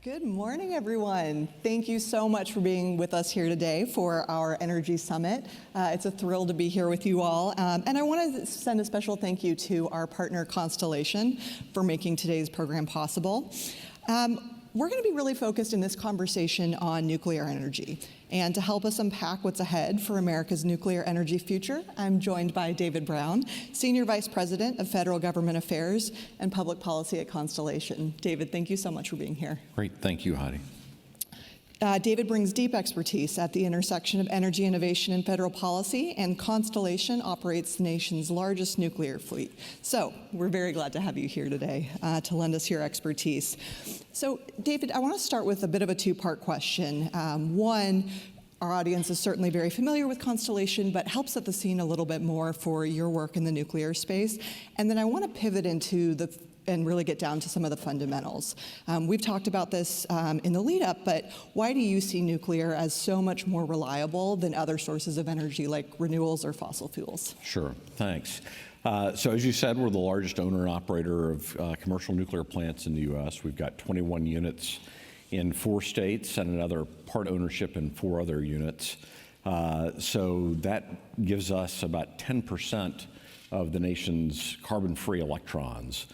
Good morning, everyone. Thank you so much for being with us here today for our Energy Summit. It's a thrill to be here with you all. And I want to send a special thank you to our partner, Constellation, for making today's program possible. We're going to be really focused in this conversation on nuclear energy. And to help us unpack what's ahead for America's nuclear energy future, I'm joined by David Brown, Senior Vice President of Federal Government Affairs and Public Policy at Constellation. David, thank you so much for being here. Great. Thank you, Heidi. David brings deep expertise at the intersection of energy innovation and federal policy, and Constellation operates the nation's largest nuclear fleet. So we're very glad to have you here today to lend us your expertise. So David, I want to start with a bit of a two-part question. One, our audience is certainly very familiar with Constellation, but help set the scene a little bit more for your work in the nuclear space. And then I want to pivot into and really get down to some of the fundamentals. We've talked about this in the lead up, but why do you see nuclear as so much more reliable than other sources of energy like renewables or fossil fuels? Sure, thanks. So as you said, we're the largest owner and operator of commercial nuclear plants in the U.S. We've got 21 units in 4 states and another part ownership in 4 other units. So that gives us about 10% of the nation's carbon-free electrons,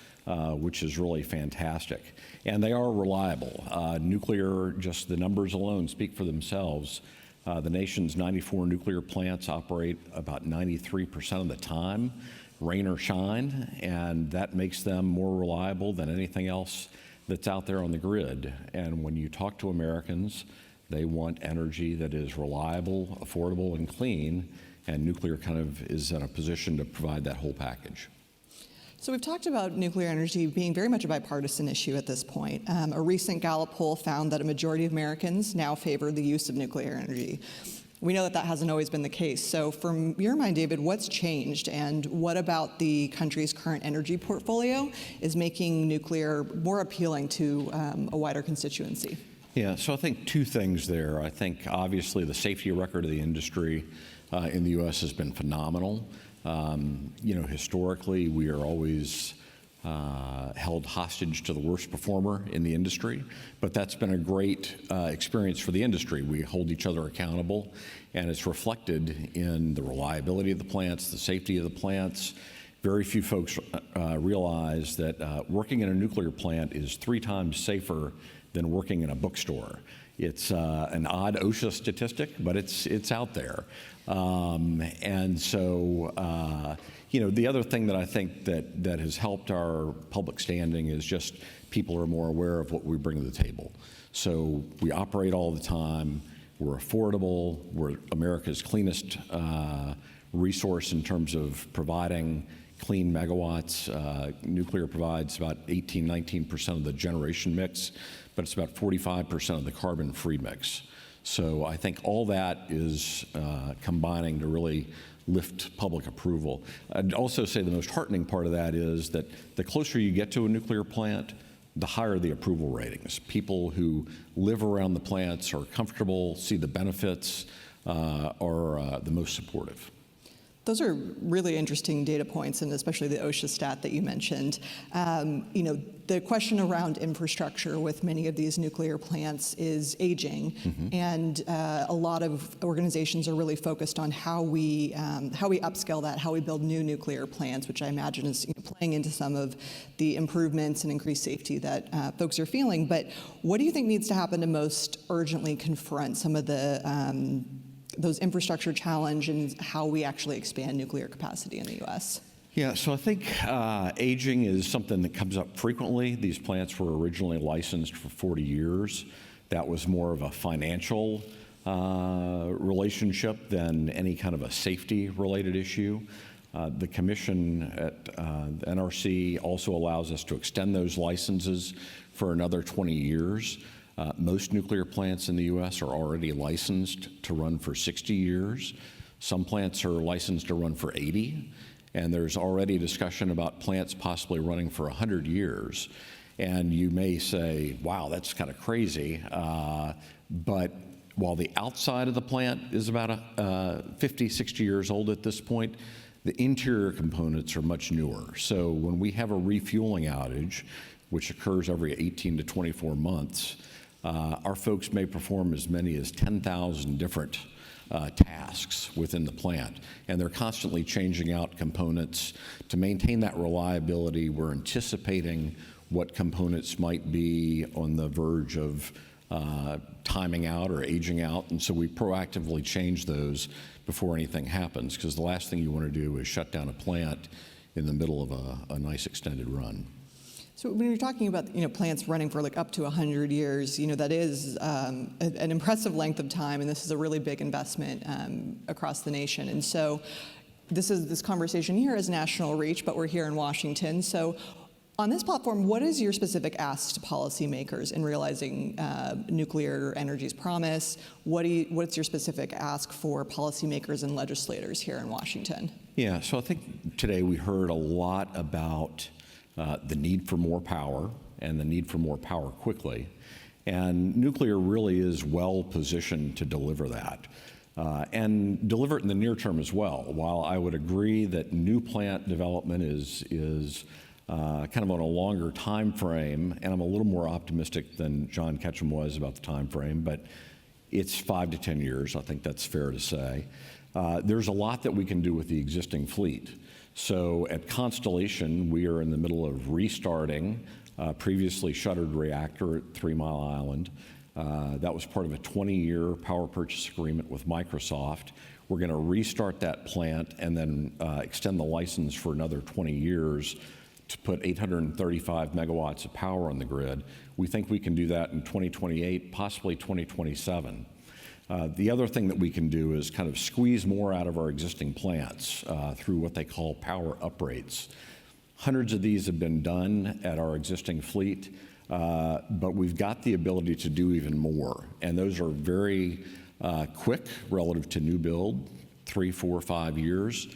which is really fantastic. And they are reliable. Nuclear, just the numbers alone speak for themselves. The nation's 94 nuclear plants operate about 93% of the time, rain or shine, and that makes them more reliable than anything else that's out there on the grid. And when you talk to Americans, they want energy that is reliable, affordable, and clean, and nuclear kind of is in a position to provide that whole package. So we've talked about nuclear energy being very much a bipartisan issue at this point. A recent Gallup poll found that a majority of Americans now favor the use of nuclear energy. We know that that hasn't always been the case. So from your mind, David, what's changed, and what about the country's current energy portfolio is making nuclear more appealing to a wider constituency? Yeah, so I think 2 things there. I think obviously the safety record of the industry in the U.S. has been phenomenal. Historically, we are always held hostage to the worst performer in the industry, but that's been a great experience for the industry. We hold each other accountable, and it's reflected in the reliability of the plants, the safety of the plants. Very few folks realize that working in a nuclear plant is 3 times safer than working in a bookstore. It's an odd OSHA statistic, but it's out there. And so, the other thing that I think that has helped our public standing is just people are more aware of what we bring to the table. So we operate all the time. We're affordable. We're America's cleanest resource in terms of providing clean megawatts. Nuclear provides about 19% of the generation mix, but it's about 45% of the carbon-free mix. So I think all that is combining to really lift public approval. I'd also say the most heartening part of that is that the closer you get to a nuclear plant, the higher the approval ratings. People who live around the plants are comfortable, see the benefits, are the most supportive. Those are really interesting data points, and especially the OSHA stat that you mentioned. The question around infrastructure with many of these nuclear plants is aging, and a lot of organizations are really focused on how we upscale that, how we build new nuclear plants, which I imagine is playing into some of the improvements and increased safety that folks are feeling. But what do you think needs to happen to most urgently confront some of those infrastructure challenge and how we actually expand nuclear capacity in the U.S.? Yeah, so I think aging is something that comes up frequently. These plants were originally licensed for 40 years. That was more of a financial relationship than any kind of a safety-related issue. The commission at the NRC also allows us to extend those licenses for another 20 years. Most nuclear plants in the U.S. are already licensed to run for 60 years. Some plants are licensed to run for 80, and there's already discussion about plants possibly running for 100 years. And you may say, wow, that's kind of crazy. But while the outside of the plant is about 50, 60 years old at this point, the interior components are much newer. So when we have a refueling outage, which occurs every 18 to 24 months, our folks may perform as many as 10,000 different tasks within the plant, and they're constantly changing out components to maintain that reliability. We're anticipating what components might be on the verge of timing out or aging out, and so we proactively change those before anything happens, because the last thing you want to do is shut down a plant in the middle of a nice extended run. So when you're talking about plants running for like up to 100 years, that is an impressive length of time, and this is a really big investment across the nation. And so this conversation here is national reach, but we're here in Washington. So on this platform, what is your specific ask to policymakers in realizing nuclear energy's promise? What's your specific ask for policymakers and legislators here in Washington? Yeah, so I think today we heard a lot about the need for more power and the need for more power quickly. And nuclear really is well positioned to deliver that and deliver it in the near term as well. While I would agree that new plant development is kind of on a longer time frame, and I'm a little more optimistic than John Ketchum was about the time frame, but it's 5 to 10 years. I think that's fair to say. There's a lot that we can do with the existing fleet. So at Constellation, we are in the middle of restarting a previously shuttered reactor at 3 Mile Island. That was part of a 20-year power purchase agreement with Microsoft. We're going to restart that plant and then extend the license for another 20 years to put 835 megawatts of power on the grid. We think we can do that in 2028, possibly 2027. The other thing that we can do is kind of squeeze more out of our existing plants through what they call power uprates. Hundreds of these have been done at our existing fleet, but we've got the ability to do even more. And those are very quick relative to new build, 3, 4, 5 years.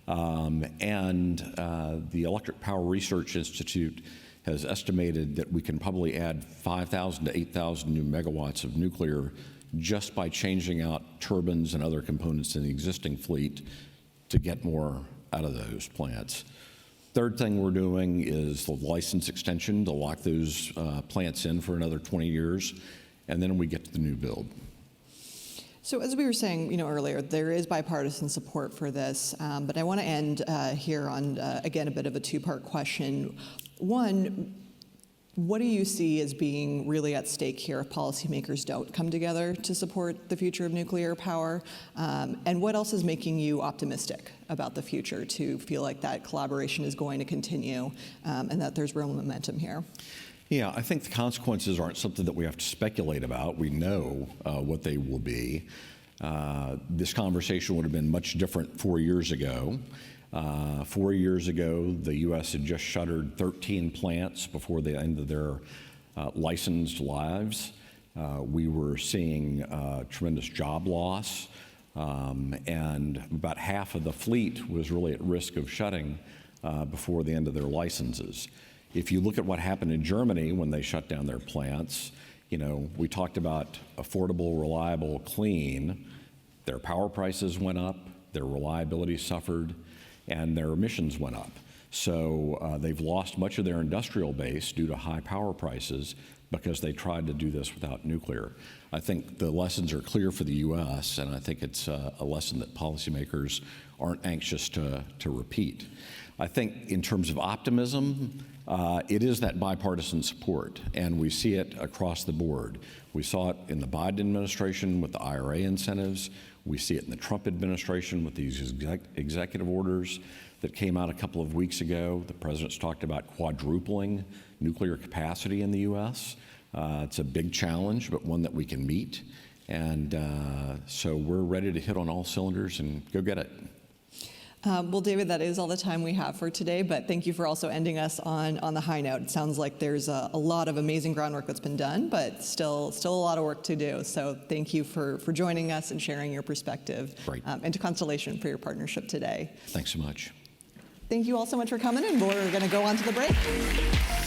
And the Electric Power Research Institute has estimated that we can probably add 5,000 to 8,000 new megawatts of nuclear just by changing out turbines and other components in the existing fleet to get more out of those plants. Third thing we're doing is the license extension to lock those plants in for another 20 years, and then we get to the new build. So as we were saying, earlier, there is bipartisan support for this, but I want to end here on, again, a bit of a two-part question. One, what do you see as being really at stake here if policymakers don't come together to support the future of nuclear power? And what else is making you optimistic about the future to feel like that collaboration is going to continue and that there's real momentum here? Yeah, I think the consequences aren't something that we have to speculate about. We know what they will be. This conversation would have been much different 4 years ago. 4 years ago, the U.S. had just shuttered 13 plants before the end of their licensed lives. We were seeing tremendous job loss, and about half of the fleet was really at risk of shutting before the end of their licenses. If you look at what happened in Germany when they shut down their plants, we talked about affordable, reliable, clean. Their power prices went up, their reliability suffered, and their emissions went up. So they've lost much of their industrial base due to high power prices because they tried to do this without nuclear. I think the lessons are clear for the U.S., and I think it's a lesson that policymakers aren't anxious to repeat. I think in terms of optimism, it is that bipartisan support, and we see it across the board. We saw it in the Biden administration with the IRA incentives. We see it in the Trump administration with these executive orders that came out a couple of weeks ago. The president's talked about quadrupling nuclear capacity in the U.S. It's a big challenge, but one that we can meet. And so we're ready to hit on all cylinders and go get it. Well, David, that is all the time we have for today, but thank you for also ending us on the high note. It sounds like there's a lot of amazing groundwork that's been done, but still a lot of work to do. So thank you for joining us and sharing your perspective. Great. And to Constellation for your partnership today. Thanks so much. Thank you all so much for coming, and we're going to go on to the break.